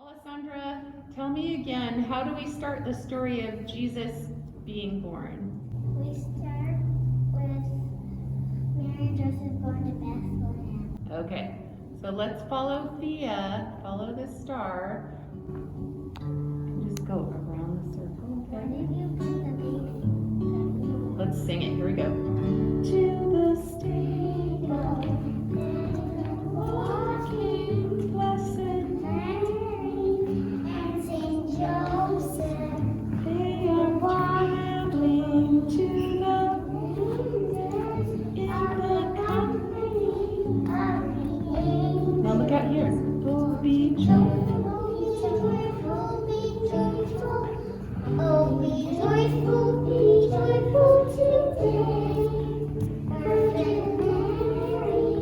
Alessandra, tell me again, how do we start the story of Jesus being born? We start with Mary and Joseph going to Bethlehem. Okay, so let's follow Thea, follow the star. Just go around the circle, Where okay? did you put the baby? Let's sing it, here we go. To the stable, walking blessed Mary and Saint Joseph. they are traveling to the in the company. Now look out here. Oh, be joyful. Oh, be joyful today. Virgin Mary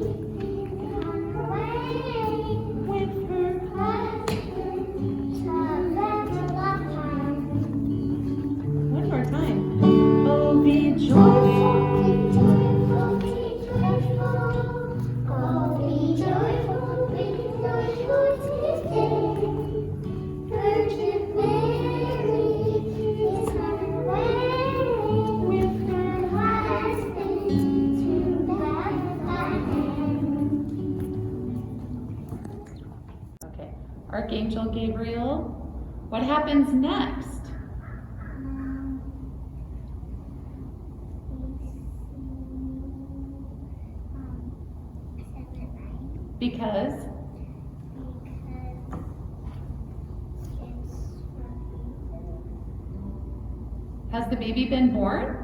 on her way With her husband to Bethlehem. one more time. Oh, be joyful. Be joyful, be joyful. Oh, be joyful today. Virgin Mary is on her way with her husband to Bethlehem. Okay. Archangel Gabriel, what happens next? Because has the baby been born?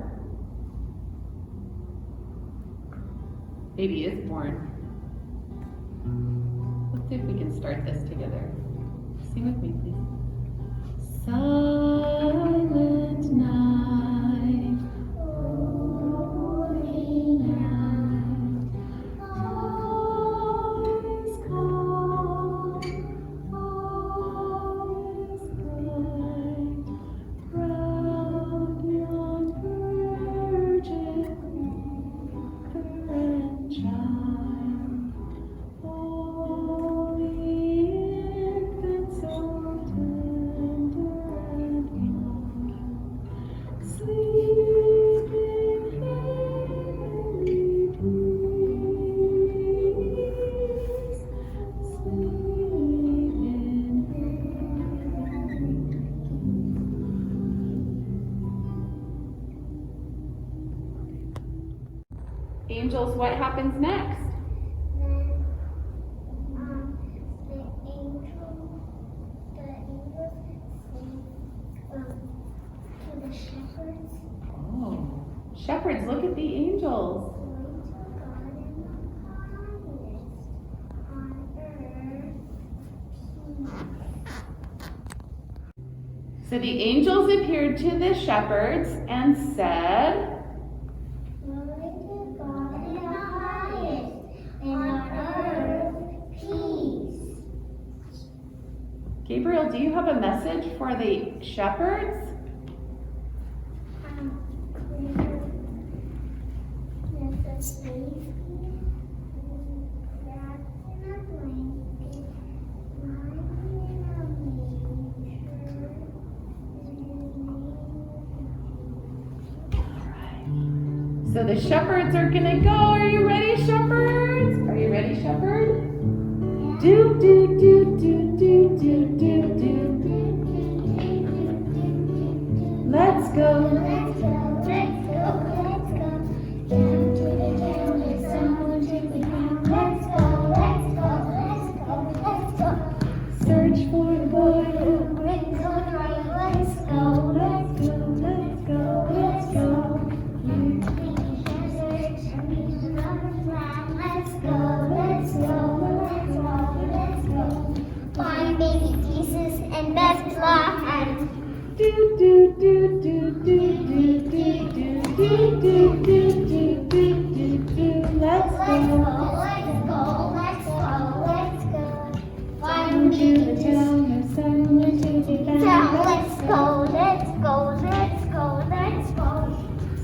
Baby is born. Let's see if we can start this together. Sing with me, please. Silent night, holy night, all is calm, all is bright, proud young virgin, mother and child, holy infant, so tender and young, sleep in heavenly peace, sleep in heavenly peace. Angels, what happens next? The angels to the shepherds. Oh, shepherds, look at the angels. Glory to God in the highest, on earth peace. So the angels appeared to the shepherds and said, Glory to God in the highest, and on earth peace. Gabriel, do you have a message for the shepherds? There's a baby wrapped in a blanket, lying in a manger. So the shepherds are gonna go. Are you ready, shepherds? Are you ready, shepherd? Do, do, do, do, do, do, do, do. Let's go. Let's go, let's go, let's go. Down to the town, it's someone to the ground. Let's go, let's go, let's go, let's go. Search for the boy who. Brings on right, let's go, let's go, Let's go, let's go. let's go, let's go, let's go, let's go. Find baby Jesus and Bethlehem. Do, do, do, do, do, do, do, do, do, do, do, do, do, do, do. Let's Let's go. go, let's go, let's go. Find To baby the Jesus. town, there's someone to be Down, found. let's go, let's go, let's go, let's go.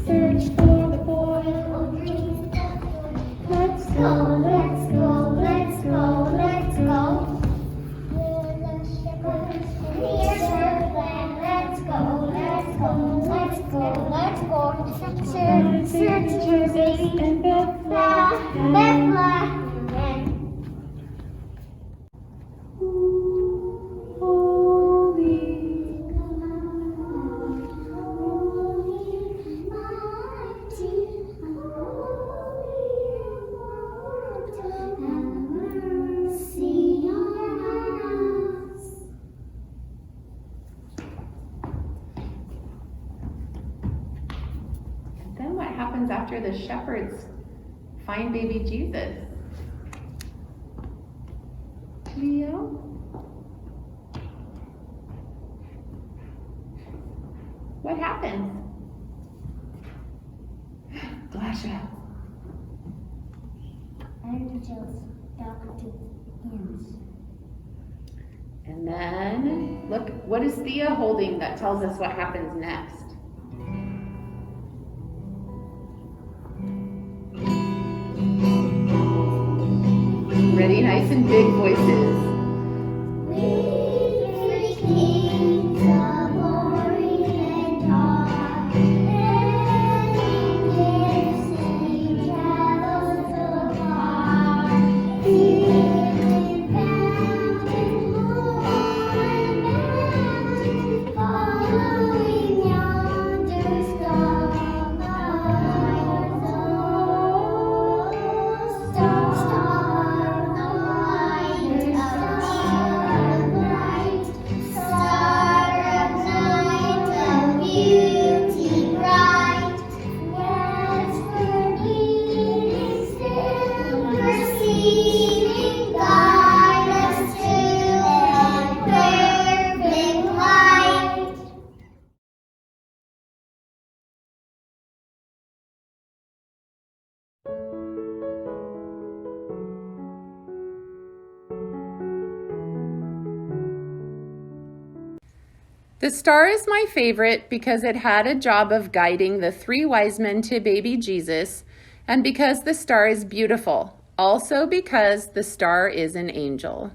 Search for the boy. Oh, dreams that Let's go, go. let's go, let's go, let's go. let's go, let's go. Search for baby and Bethlehem. Then what happens after the shepherds find baby Jesus? Leo? What happens? Glasha. Angels talk to hymns. And then, look, what is Thea holding that tells us what happens next? Ready? Nice and big voices. We three kings of Orient are, bearing gifts in travels afar. Healing found in foreign lands, following yonder star. The star is my favorite because it had a job of guiding the 3 wise men to baby Jesus, and because the star is beautiful, also because the star is an angel.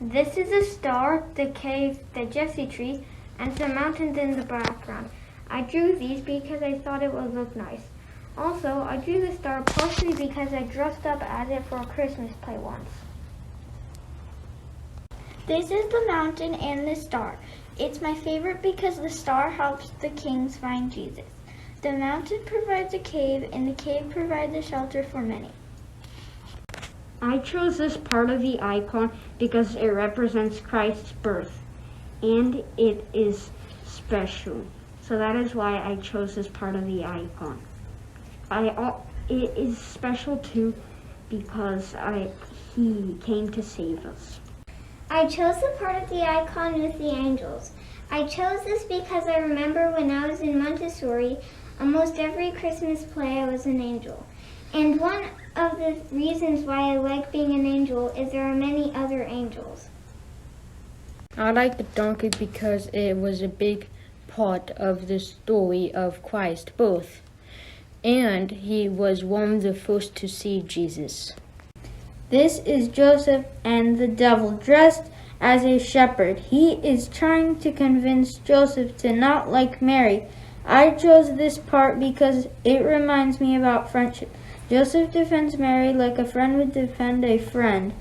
This is a star, the cave, the Jesse tree, and some mountains in the background. I drew these because I thought it would look nice. Also, I drew the star partially because I dressed up as it for a Christmas play once. This is the mountain and the star. It's my favorite because the star helps the kings find Jesus. The mountain provides a cave, and the cave provides a shelter for many. I chose this part of the icon because it represents Christ's birth, and it is special. So that is why I chose this part of the icon. It is special too because he came to save us. I chose the part of the icon with the angels. I chose this because I remember when I was in Montessori, almost every Christmas play I was an angel. And one of the reasons why I like being an angel is there are many other angels. I like the donkey because it was a big part of the story of Christ's birth, and he was one of the first to see Jesus. This is Joseph and the devil dressed as a shepherd. He is trying to convince Joseph to not like Mary. I chose this part because it reminds me about friendship. Joseph defends Mary like a friend would defend a friend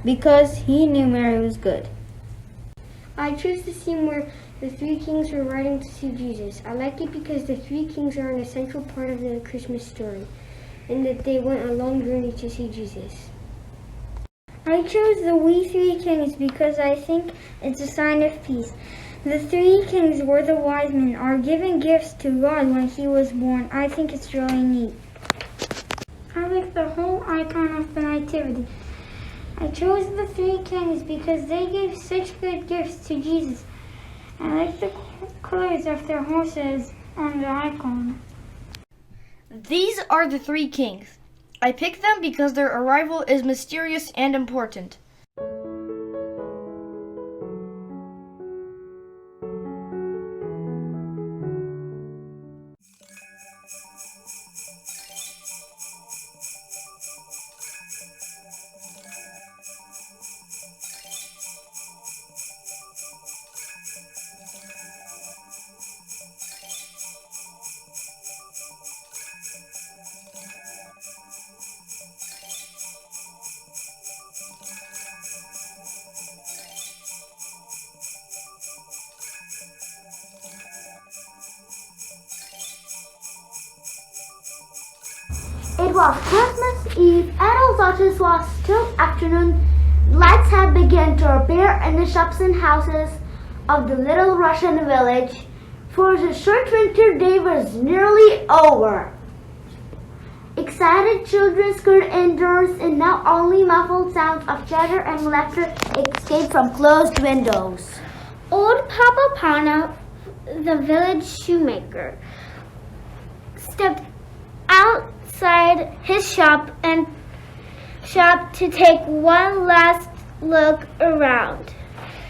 because he knew Mary was good. I chose the scene where the 3 kings were riding to see Jesus. I like it because the 3 kings are an essential part of the Christmas story, and that they went a long journey to see Jesus. I chose the We 3 Kings because I think it's a sign of peace. The 3 kings were the wise men, are giving gifts to God when he was born. I think it's really neat. I like the whole icon of the Nativity. I chose the 3 kings because they gave such good gifts to Jesus. I like the colors of their horses on the icon. These are the 3 kings. I picked them because their arrival is mysterious and important. was Christmas Eve and although it was still afternoon, lights had begun to appear in the shops and houses of the little Russian village, for the short winter day was nearly over. Excited children scurried indoors and now only muffled sounds of chatter and laughter escaped from closed windows. Old Papa Pana, the village shoemaker, stepped outside his shop to take one last look around.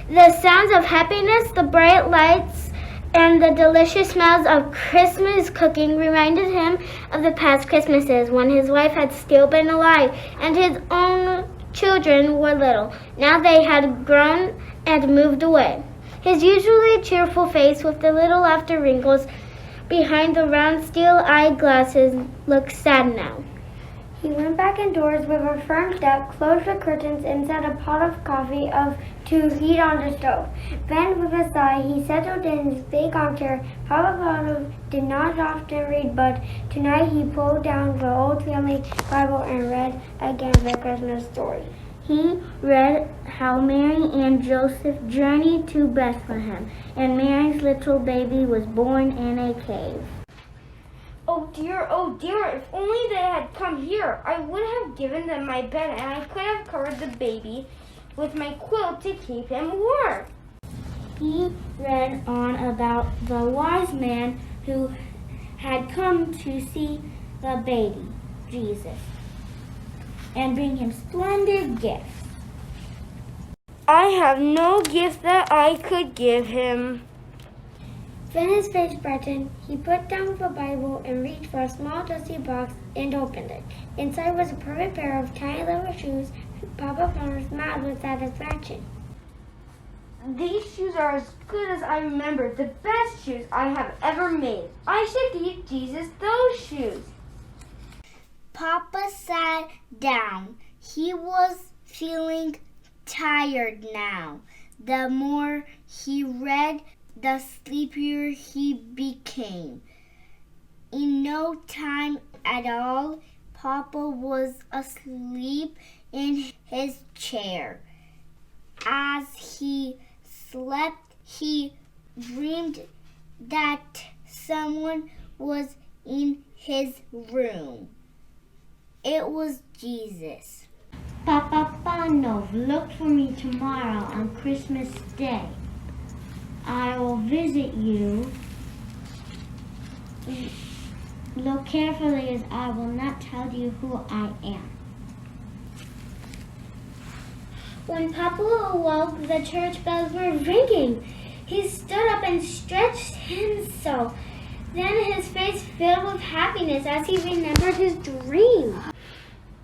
The sounds of happiness, the bright lights, and the delicious smells of Christmas cooking reminded him of the past Christmases when his wife had still been alive and his own children were little. Now they had grown and moved away. His usually cheerful face with the little laughter wrinkles behind the round steel eyeglasses looked sad now. He went back indoors with a firm step, closed the curtains, and set a pot of coffee to heat on the stove. Then, with a sigh, he settled in his big armchair. Papa Pablo did not often read, but tonight he pulled down the old family Bible and read again the Christmas story. He read how Mary and Joseph journeyed to Bethlehem, and Mary's little baby was born in a cave. Oh dear, if only they had come here. I would have given them my bed and I could have covered the baby with my quilt to keep him warm. He read on about the wise man who had come to see the baby, Jesus, and bring him splendid gifts. I have no gift that I could give him. Then his face brightened. He put down the Bible and reached for a small dusty box and opened it. Inside was a perfect pair of tiny little shoes. Papa Farmer smiled with satisfaction. These shoes are as good as I remember, the best shoes I have ever made. I should give Jesus those shoes. Papa sat down. He was feeling tired now. The more he read, the sleepier he became. In no time at all, Papa was asleep in his chair. As he slept, he dreamed that someone was in his room. It was Jesus. Papa Panov, look for me tomorrow on Christmas Day. I will visit you. Look carefully as I will not tell you who I am. When Papa awoke, the church bells were ringing. He stood up and stretched himself. Then his face filled with happiness as he remembered his dream.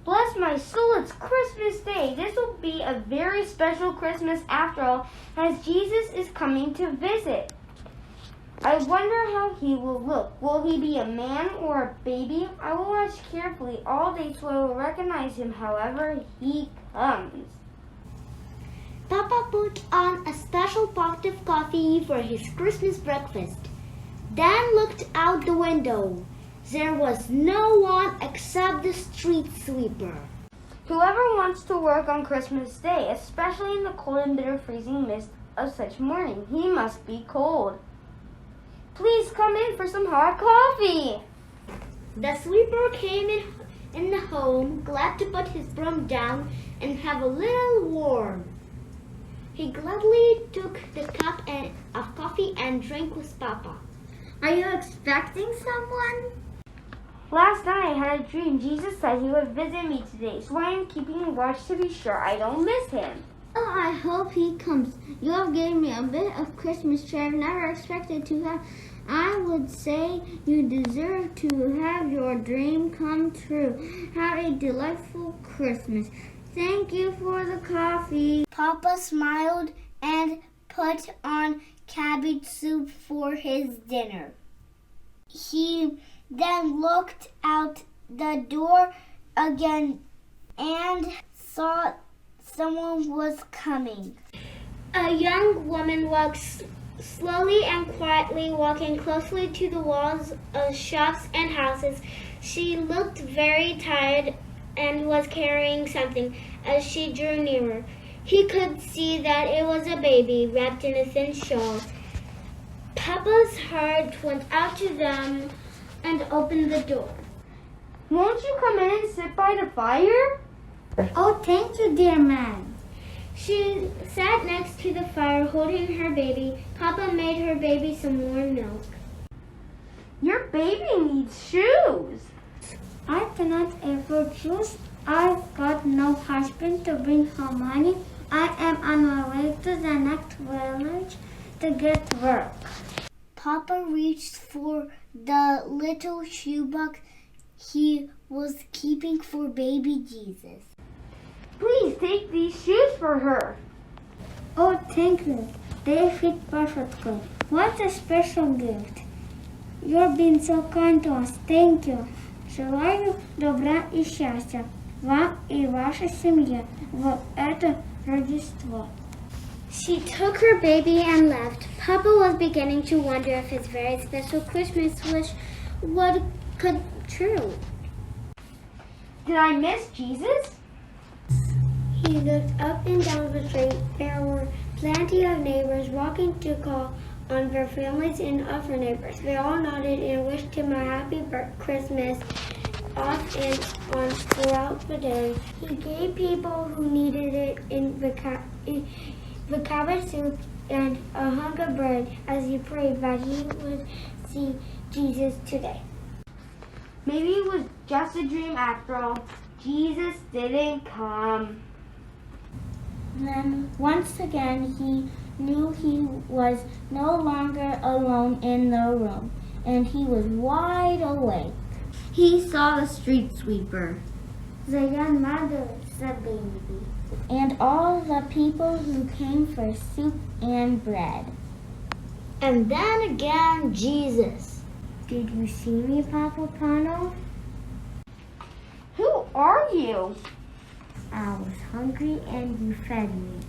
Bless my soul, it's Christmas Day. This will be a very special Christmas after all, as Jesus is coming to visit. I wonder how he will look. Will he be a man or a baby? I will watch carefully all day so I will recognize him however he comes. Papa put on a special pot of coffee for his Christmas breakfast, then looked out the window. There was no one except the street sweeper. Whoever wants to work on Christmas Day, especially in the cold and bitter freezing mist of such morning, he must be cold. Please come in for some hot coffee. The sweeper came in the home, glad to put his broom down and have a little warm. He gladly took the cup of coffee and drank with Papa. Are you expecting someone? Last night I had a dream. Jesus said he would visit me today, so I am keeping watch to be sure I don't miss him. Oh, I hope he comes. You have given me a bit of Christmas cheer I've never expected to have. I would say you deserve to have your dream come true. Have a delightful Christmas. Thank you for the coffee. Papa smiled and put on cabbage soup for his dinner. He then looked out the door again and saw someone was coming. A young woman walked Slowly and quietly walking closely to the walls of shops and houses, she looked very tired and was carrying something. As she drew nearer, he could see that it was a baby wrapped in a thin shawl. Papa's heart went out to them and opened the door. Won't you come in and sit by the fire? Oh, thank you, dear man. She sat next to the fire holding her baby. Papa made her baby some warm milk. Your baby needs shoes. I cannot afford shoes. I've got no husband to bring home money. I am on my way to the next village to get work. Papa reached for the little shoebox he was keeping for baby Jesus. Please take these shoes for her. Oh, thank you. They fit perfectly. What a special gift. You've been so kind to us. Thank you. Желаю добра и счастья вам и вашей семье в это Рождество. She took her baby and left. Papa was beginning to wonder if his very special Christmas wish would come true. Did I miss Jesus? He looked up and down the street. There were plenty of neighbors walking to call on their families and other neighbors. They all nodded and wished him a happy Christmas off and on throughout the day. He gave people who needed it in the cabbage soup and a hunk of bread as he prayed that he would see Jesus today. Maybe it was just a dream after all. Jesus didn't come. Then once again he knew he was no longer alone in the room, and he was wide awake. He saw the street sweeper, The young mother, the baby. and all the people who came for soup and bread. And then again Jesus. Did you see me, Papa Pano? Who are you? I was hungry and you fed me.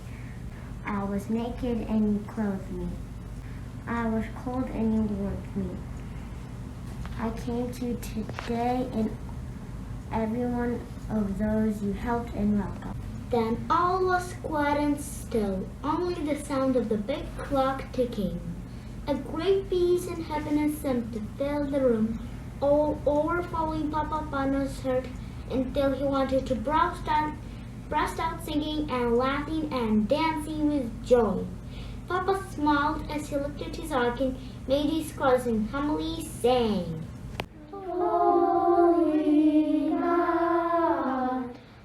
I was naked and you clothed me. I was cold and you warmed me. I came to you today and every one of those you helped and welcomed. Then all was quiet and still, only the sound of the big clock ticking. A great peace and happiness seemed to fill the room, all overflowing Papa Pano's heart until he wanted to burst out singing and laughing and dancing with joy. Papa smiled as he lifted his ark and made his cross and humbly sang. Holy God,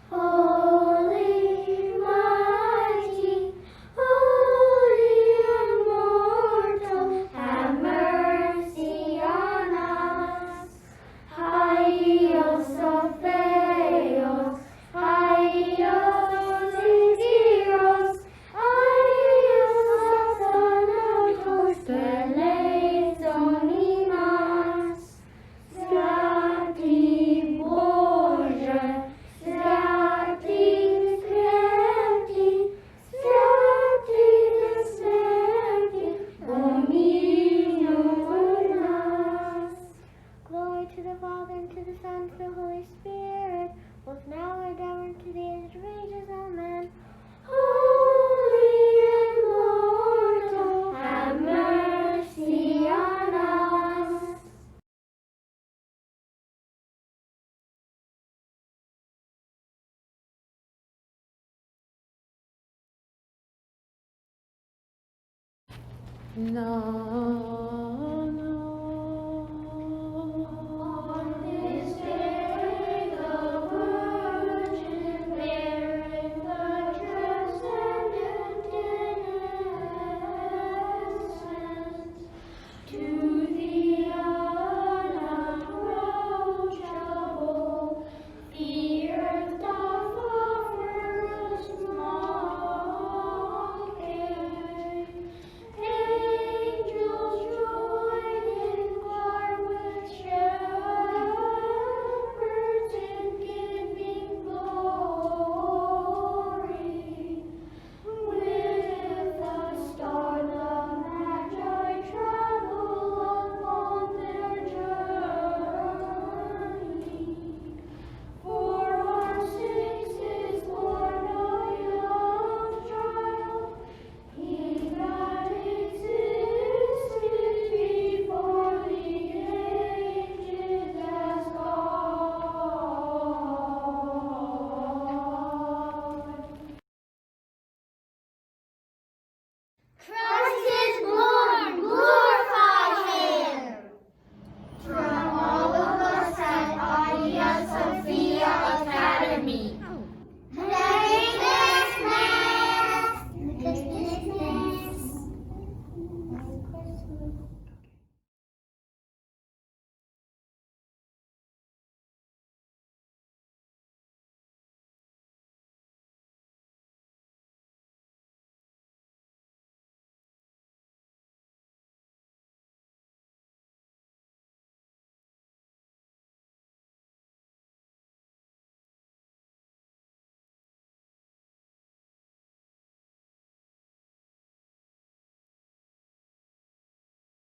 holy mighty, holy immortal, have mercy on us. Hios of Theos, Hios Idios, Hios Thanatos, Teleison imas. Святый Боже, святый святый, святый до смерти, помилуй нас. Glory to the Father, and to the Son, and to the Holy Spirit, both now and ever, and to the age of ages. Amen. Holy immortal, have mercy on us. No.